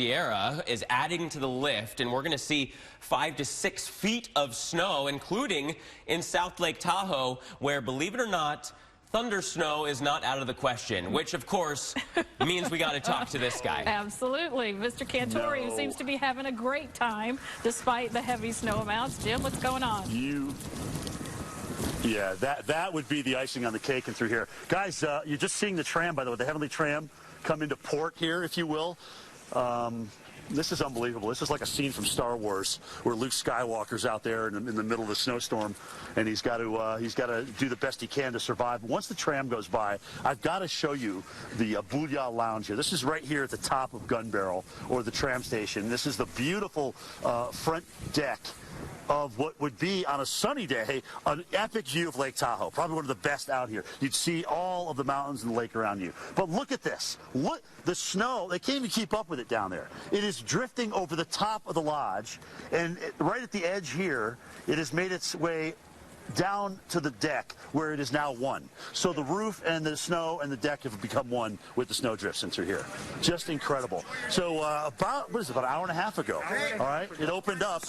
Sierra is adding to the lift, and we're going to see 5 to 6 feet of snow, including in South Lake Tahoe, where, believe it or not, thunder snow is not out of the question, which, of course, means we got to talk to this guy. Absolutely. Mr. Cantore, who seems to be having a great time despite the heavy snow amounts. Jim, what's going on? Yeah, that would be the icing on the cake and through here. Guys, you're just seeing the tram, by the way, the Heavenly Tram come into port here, if you will. This is unbelievable. This is like a scene from Star Wars where Luke Skywalker's out there in the middle of the snowstorm, and he's got to do the best he can to survive. Once the tram goes by, I've got to show you the Booyah Lounge here. This is right here at the top of Gunbarrel, or the tram station. This is the beautiful front deck of what would be, on a sunny day, an epic view of Lake Tahoe. Probably one of the best out here. You'd see all of the mountains and the lake around you. But look at this. Look, the snow, they can't even keep up with it down there. It is drifting over the top of the lodge, and right at the edge here, it has made its way down to the deck, where it is now one. So the roof and the snow and the deck have become one with the snow drifts in through here. Just incredible. So about an hour and a half ago, all right, it opened up.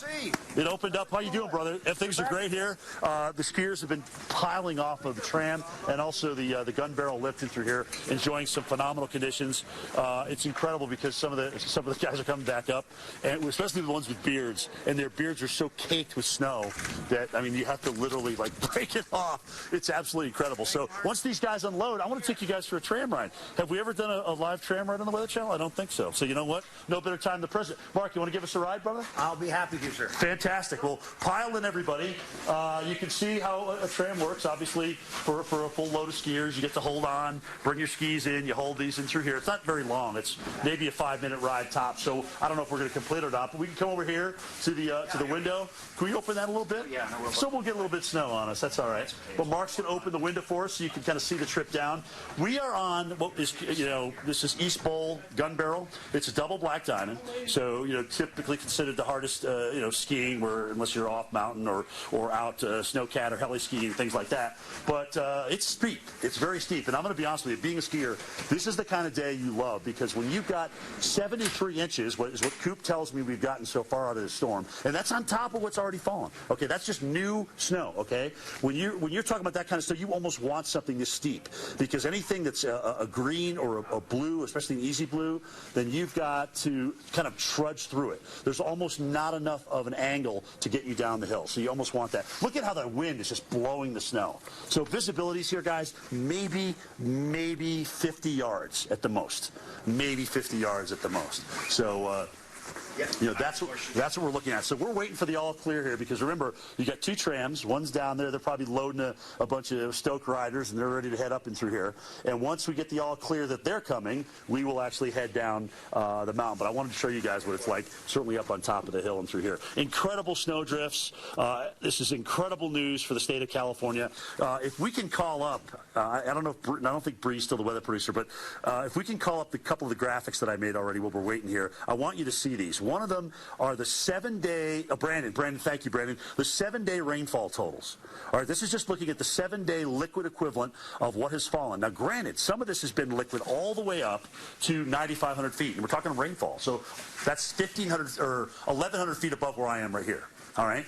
How you doing, brother? Things are great here. The skiers have been piling off of the tram and also the Gunbarrel lift in through here, enjoying some phenomenal conditions. It's incredible because some of the guys are coming back up, and especially the ones with beards, and their beards are so caked with snow that, I mean, you have to literally break it off. It's absolutely incredible. So once these guys unload, I want to take you guys for a tram ride. Have we ever done a live tram ride on the Weather Channel? I don't think so. So you know what? No better time than the present. Mark, you want to give us a ride, brother? I'll be happy to, sir. Fantastic. Well, pile in, everybody. You can see how a tram works. Obviously, for a full load of skiers, you get to hold on, bring your skis in, you hold these in through here. It's not very long. It's maybe a 5-minute ride top. So I don't know if we're going to complete it or not, but we can come over here to the window. Can we open that a little bit? Yeah, no, we'll so we'll get a little bit of snow on us. That's all right. But Mark's going to open the window for us so you can kind of see the trip down. We are on what is, this is East Bowl Gunbarrel. It's a double black diamond. So, typically considered the hardest, skiing, unless you're off mountain or out snowcat or heli skiing, things like that. But it's steep. It's very steep. And I'm going to be honest with you, being a skier, this is the kind of day you love, because when you've got 73 inches, what Coop tells me we've gotten so far out of the storm, and that's on top of what's already fallen. Okay, that's just new snow. Okay, when you're talking about that kind of stuff, you almost want something this steep, because anything that's a green or a blue, especially an easy blue, then you've got to kind of trudge through it. There's almost not enough of an angle to get you down the hill, so you almost want that. Look at how the wind is just blowing the snow. So visibility's here, guys, maybe 50 yards at the most. Maybe 50 yards at the most. So that's what we're looking at. So we're waiting for the all clear here, because remember, you got 2 trams. One's down there. They're probably loading a bunch of Stoke riders, and they're ready to head up and through here. And once we get the all clear that they're coming, we will actually head down the mountain. But I wanted to show you guys what it's like, certainly up on top of the hill and through here. Incredible snow drifts. This is incredible news for the state of California. If we can call up, I don't think Bree's still the weather producer, but if we can call up the couple of the graphics that I made already while we're waiting here, I want you to see these. One of them are the 7-day, Brandon, thank you, Brandon, the 7-day rainfall totals. All right, this is just looking at the 7-day liquid equivalent of what has fallen. Now, granted, some of this has been liquid all the way up to 9,500 feet, and we're talking rainfall. So that's 1,500 or 1,100 feet above where I am right here. All right,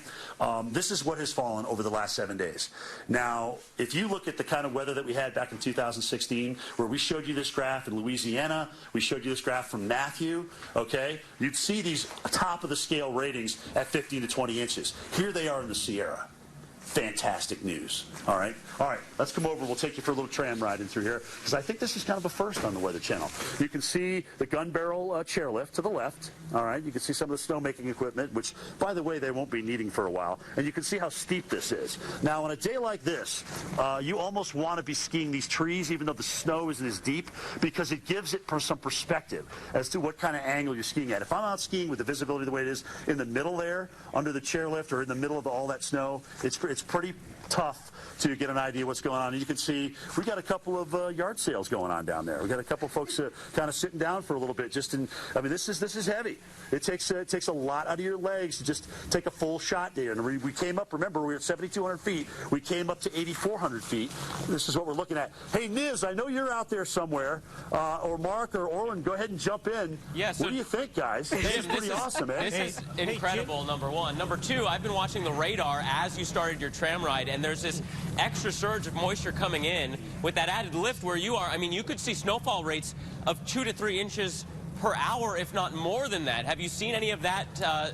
this is what has fallen over the last 7 days. Now, if you look at the kind of weather that we had back in 2016, where we showed you this graph in Louisiana, we showed you this graph from Matthew, okay, you'd see these top of the scale ratings at 15 to 20 inches. Here they are in the Sierra. Fantastic news. All right, let's come over. We'll take you for a little tram ride in through here, because I think this is kind of a first on the Weather Channel. You can see the Gunbarrel chairlift to the left. All right, you can see some of the snowmaking equipment, which, by the way, they won't be needing for a while. And you can see how steep this is. Now, on a day like this, you almost want to be skiing these trees, even though the snow isn't as deep, because it gives it some perspective as to what kind of angle you're skiing at. If I'm out skiing with the visibility the way it is in the middle there, under the chairlift, or in the middle of all that snow, it's pretty tough to get an idea what's going on. And you can see we got a couple of yard sales going on down there. We got a couple of folks kind of sitting down for a little bit. I mean, this is heavy. It takes a lot out of your legs to just take a full shot there. And we came up. Remember, we were at 7,200 feet. We came up to 8,400 feet. This is what we're looking at. Hey, Niz, I know you're out there somewhere, or Mark or Orland, go ahead and jump in. Yeah, so what do you think, guys? This is pretty awesome, man. This is incredible, number one. Number two, I've been watching the radar as you started your tram ride, and there's this extra surge of moisture coming in with that added lift where you are. I mean, you could see snowfall rates of 2 to 3 inches per hour, if not more than that. Have you seen any of that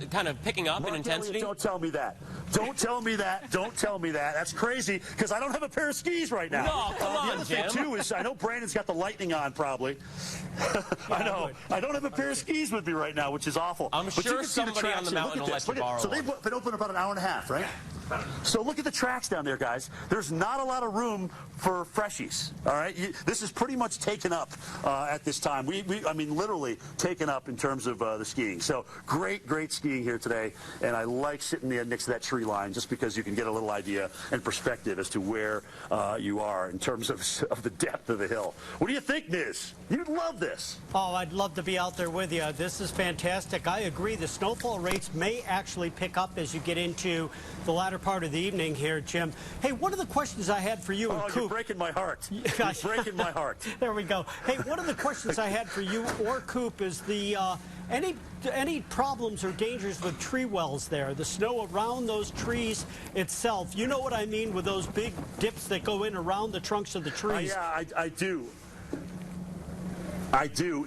kind of picking up in intensity? Don't tell me that. Don't tell me that. Don't tell me that. That's crazy because I don't have a pair of skis right now. No, come on, the other Jim. thing, too, is I know Brandon's got the lightning on probably. I know. I don't have a pair of skis with me right now, which is awful. I'm sure somebody on the mountain will let you borrow So they've been open about an hour and a half, right? So look at the tracks down there, guys. There's not a lot of room for freshies, all right? This is pretty much taken up at this time. I mean, literally taken up in terms of the skiing. So great skiing here today, and I like sitting there next to that tree line just because you can get a little idea and perspective as to where you are in terms of the depth of the hill. What do you think, Niz? You'd love this. Oh, I'd love to be out there with you. This is fantastic. I agree. The snowfall rates may actually pick up as you get into the latter part of the evening here, Jim. Hey, one of the questions I had for you and Coop. You're breaking my heart. You're breaking my heart. There we go. Hey, one of the questions I had for you or Coop is any problems or dangers with tree wells there? The snow around those trees itself. You know what I mean with those big dips that go in around the trunks of the trees. Yeah, I do. I do.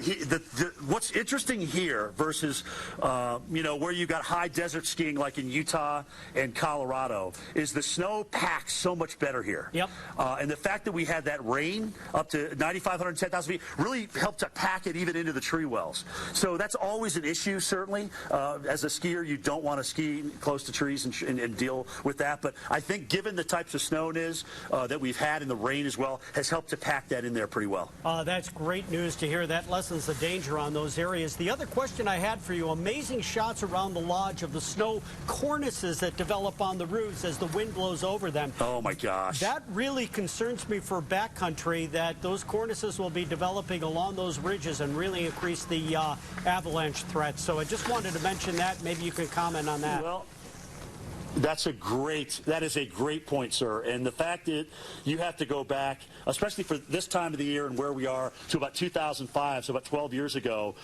What's interesting here versus, where you got high desert skiing like in Utah and Colorado is the snow packs so much better here. Yep. And the fact that we had that rain up to 9,500, 10,000 feet really helped to pack it even into the tree wells. So that's always an issue, certainly. As a skier, you don't want to ski close to trees and deal with that. But I think given the types of snow that we've had and the rain as well has helped to pack that in there pretty well. That's great news to hear. That lessens the danger on those areas. The other question I had for you, amazing shots around the lodge of the snow cornices that develop on the roofs as the wind blows over them. Oh, my gosh. That really concerns me for backcountry, that those cornices will be developing along those ridges and really increase the avalanche threat. So I just wanted to mention that. Maybe you can comment on that. Well, that is a great point, sir. And the fact that you have to go back, especially for this time of the year and where we are, to about 2005, so about 12 years ago,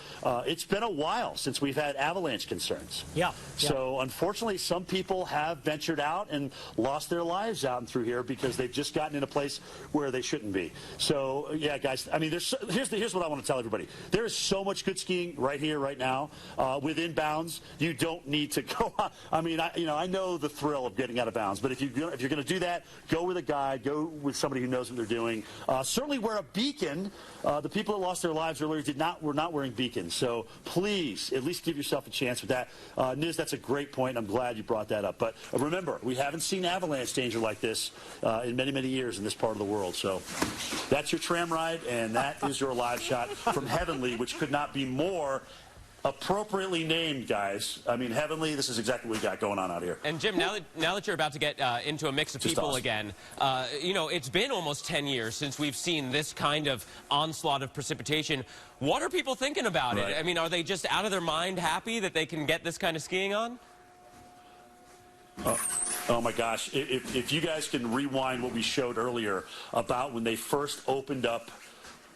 it's been a while since we've had avalanche concerns. Yeah. So unfortunately, some people have ventured out and lost their lives out and through here because they've just gotten in a place where they shouldn't be. So yeah, guys, I mean, here's what I want to tell everybody. There is so much good skiing right here, right now, within bounds. You don't need to go. I mean, I know the thrill of getting out of bounds, but if you're going to do that, go with a guide, go with somebody who knows what they're doing. Certainly wear a beacon. The people that lost their lives earlier were not wearing beacons, so please at least give yourself a chance with that. Niz, that's a great point. I'm glad you brought that up. But remember, we haven't seen avalanche danger like this in many years in this part of the world. So that's your tram ride, and that is your live shot from Heavenly, which could not be more appropriately named, guys. I mean, Heavenly, this is exactly what we got going on out here. And Jim, now that you're about to get into a mix of people again, it's been almost 10 years since we've seen this kind of onslaught of precipitation. What are people thinking about it? I mean, are they just out of their mind happy that they can get this kind of skiing on? Oh my gosh. If you guys can rewind what we showed earlier about when they first opened up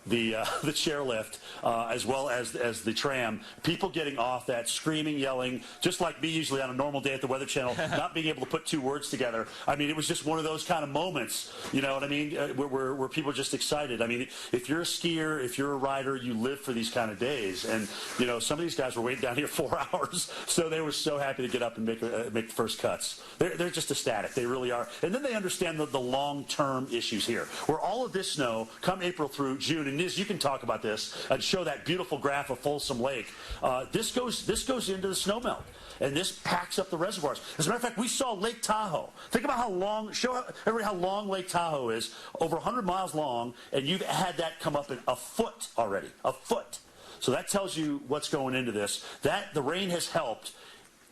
the chairlift, as well as the tram, people getting off that, screaming, yelling, just like me usually on a normal day at the Weather Channel, not being able to put two words together. I mean, it was just one of those kind of moments, you know what I mean, where people are just excited. I mean, if you're a skier, if you're a rider, you live for these kind of days. And, some of these guys were waiting down here 4 hours, so they were so happy to get up and make the first cuts. They're just ecstatic. They really are. And then they understand the long-term issues here, where all of this snow, come April through June, and Niz, you can talk about this and show that beautiful graph of Folsom Lake. This goes into the snowmelt, and this packs up the reservoirs. As a matter of fact, we saw Lake Tahoe. Think about show everybody how long Lake Tahoe is, over 100 miles long, and you've had that come up in a foot already, a foot. So that tells you what's going into this. The rain has helped.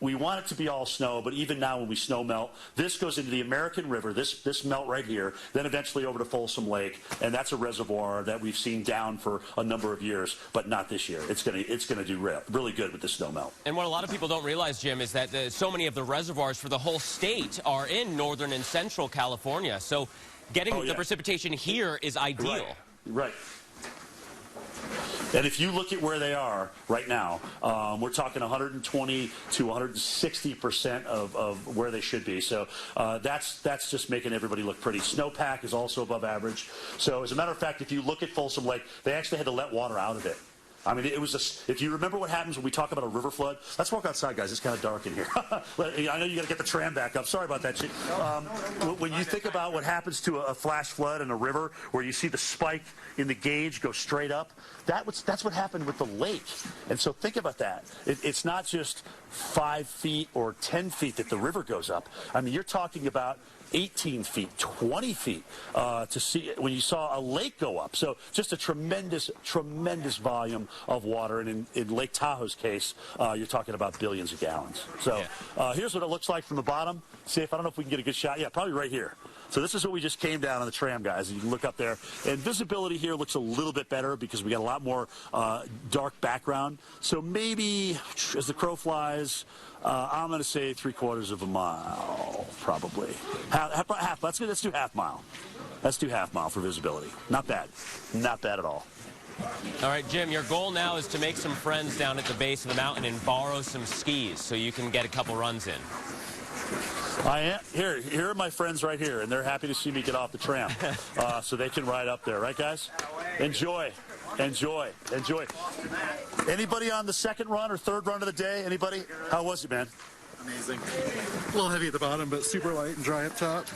we want it to be all snow, but even now when we snow melt, this goes into the American River, this melt right here, then eventually over to Folsom Lake, and that's a reservoir that we've seen down for a number of years, but not this year. It's gonna do really good with the snow melt. And what a lot of people don't realize, Jim, is that so many of the reservoirs for the whole state are in northern and central California. So getting the precipitation here is ideal. Right. And if you look at where they are right now, we're talking 120 to 160% of where they should be. So that's just making everybody look pretty. Snowpack is also above average. So as a matter of fact, if you look at Folsom Lake, they actually had to let water out of it. I mean, it was if you remember what happens when we talk about a river flood. Let's walk outside, guys. It's kind of dark in here. I know you got to get the tram back up. Sorry about that. When you think about what happens to a flash flood in a river, where you see the spike in the gauge go straight up, that's what happened with the lake. And so think about that. It's not just 5 feet or 10 feet that the river goes up. I mean, you're talking about 18 feet, 20 feet to see when you saw a lake go up. So just a tremendous, tremendous volume of water. And in Lake Tahoe's case, you're talking about billions of gallons. So here's what it looks like from the bottom. See if I don't know if we can get a good shot. Yeah, probably right here. So this is what we just came down on the tram, guys. You can look up there. And visibility here looks a little bit better because we got a lot more dark background. So maybe as the crow flies, I'm going to say 3/4 of a mile, probably. Half. Let's do half mile. Let's do half mile for visibility. Not bad. Not bad at all. All right, Jim, your goal now is to make some friends down at the base of the mountain and borrow some skis so you can get a couple runs in. I am. Here are my friends right here, and they're happy to see me get off the tram so they can ride up there. Right, guys? Enjoy. Enjoy. Enjoy. Anybody on the second run or third run of the day? Anybody? How was it, man? Amazing. A little heavy at the bottom, but super light and dry up top.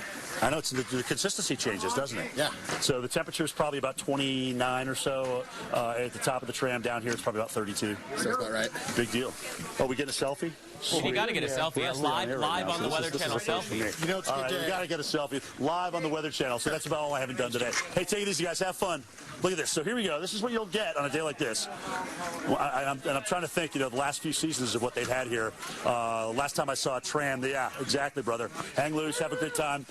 I know the consistency changes, doesn't it? Yeah. So the temperature is probably about 29 or so at the top of the tram. Down here, it's probably about 32. Sounds about right. Big deal. Oh, we getting a selfie? You got to get a selfie. Live on the Weather Channel selfie. You know, it's a good day. We got to get a selfie live on the Weather Channel. So that's about all I haven't done today. Hey, take it easy, guys. Have fun. Look at this. So here we go. This is what you'll get on a day like this. I'm trying to think, the last few seasons of what they've had here. Last time I saw a tram, yeah, exactly, brother. Hang loose, have a good time.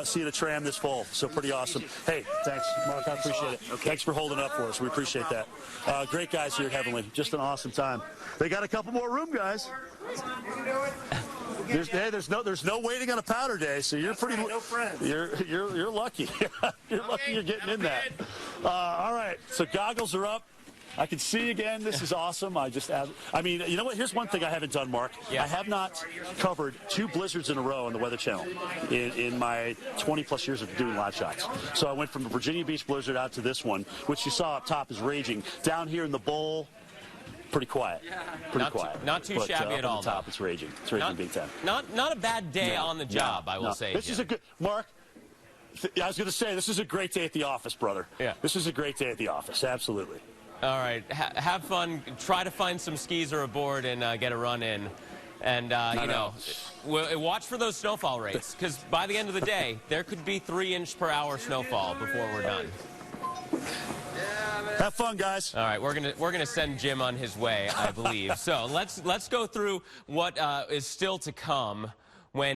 See the tram this fall. So pretty awesome. Hey, thanks, Mark. I appreciate it. Okay. Thanks for holding up for us. We appreciate that. Great guys here at Heavenly. Just an awesome time. They got a couple more room, guys. There's no waiting on a powder day, so you're pretty. No friends. You're lucky. You're lucky you're getting in that. All right, so goggles are up. I can see again. This is awesome. I mean, you know what? Here's one thing I haven't done, Mark. Yeah. I have not covered 2 blizzards in a row on the Weather Channel in my 20-plus years of doing live shots. So I went from the Virginia Beach blizzard out to this one, which you saw up top is raging. Down here in the bowl, pretty quiet. Pretty quiet. Not too shabby at all. On the top, it's raging. It's raging big time. Not a bad day on the job, I will say. This is a good, Mark. I was going to say, this is a great day at the office, brother. Yeah. This is a great day at the office. Absolutely. All right. Have fun. Try to find some skis or a board and get a run in. And, watch for those snowfall rates, because by the end of the day, there could be 3-inch-per-hour snowfall before we're done. Have fun, guys. All right, we're gonna send Jim on his way, I believe. So let's go through what is still to come.